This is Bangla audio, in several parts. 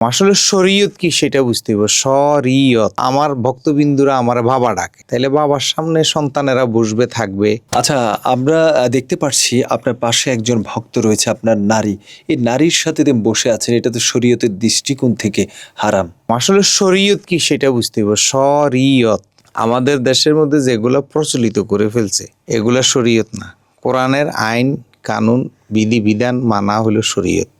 আসলে শরীয়ত কি সেটা বুঝতে হবে। শরীয়ত আমার ভক্তবিন্দুরা আমার বাবা ডাকে, তাইলে বাবার সামনে সন্তানেরা বসবে থাকবে। আচ্ছা, আমরা দেখতে পারছি আপনার পাশে একজন ভক্ত রয়েছে, আপনার নারী। এই নারীর সাথে যে বসে আছেন, এটা তো শরীয়তের দৃষ্টিকোণ থেকে হারাম। আসলে শরীয়ত কি সেটা বুঝতে হবে। শরীয়ত আমাদের দেশের মধ্যে যেগুলো প্রচলিত করে ফেলছে এগুলা শরীয়ত না। কোরআনের আইন কানুন বিধিবিধান মানা হলো শরীয়ত।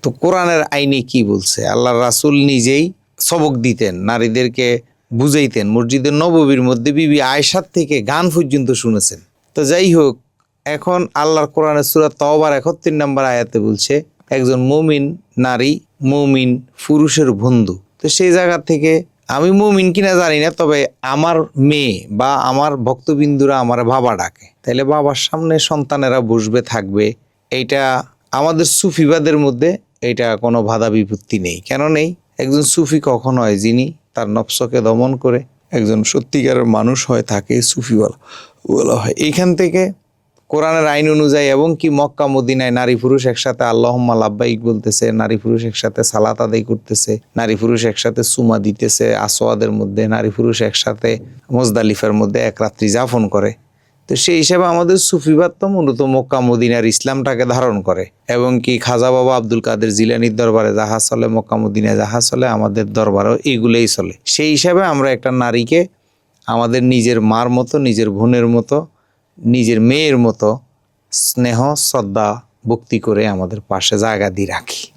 তো কোরআনের আইনে কি বলছে, আল্লাহ রাসূল নিজেই সবক দিতেন, নারীদেরকে বুঝাইতেন। মসজিদের নববীর মধ্যে বিবি আয়েশার থেকে গান পর্যন্ত শুনেছেন। তো যাই হোক, এখন আল্লাহর কোরআনের সূরা তাওবার 71 নম্বর আয়াতে বলছে একজন মুমিন নারী মুমিন পুরুষের বন্ধু। তো সেই জায়গা থেকে আমি মুমিন কিনা জানি না, তবে আমার মেয়ে বা আমার ভক্তবিন্দুরা আমার বাবা ডাকে, তাইলে বাবার সামনে সন্তানেরা বসবে থাকবে। এইটা আমাদের সুফিবাদের মধ্যে এটা কোনো বাধা বিপত্তি নেই। কেন নেই? একজন সুফি কখন হয়? যিনি তার নফসকে দমন করে একজন সত্যিকারের মানুষ হয়, তাকে সুফি বলা হয়। এইখান থেকে কোরআনের আইন অনুযায়ী এবং কি মক্কা মদিনায় নারী পুরুষ একসাথে আল্লাহুম্মা লাব্বাইক বলতেছে, নারী পুরুষ একসাথে সালাত আদায় করতেছে, নারী পুরুষ একসাথে সুমা দিতেছে আসওয়াদের মধ্যে, নারী পুরুষ একসাথে মুজদালিফার মধ্যে এক রাত্রি যাপন করে। তো সেই হিসাবে আমাদের সুফিবাদ তো মূলত মক্কা মদিনার ইসলামটাকে ধারণ করে, এবং কি খাজা বাবা আব্দুল কাদের জিলানির দরবারে যাহা চলে, মক্কা মদিনায় যাহা চলে, আমাদের দরবারেও এগুলোই চলে। সেই হিসাবে আমরা একটা নারীকে আমাদের নিজের মার মতো, নিজের বোনের মতো, নিজের মেয়ের মতো স্নেহ শ্রদ্ধা ভক্তি করে আমাদের পাশে জায়গা দিয়ে রাখি।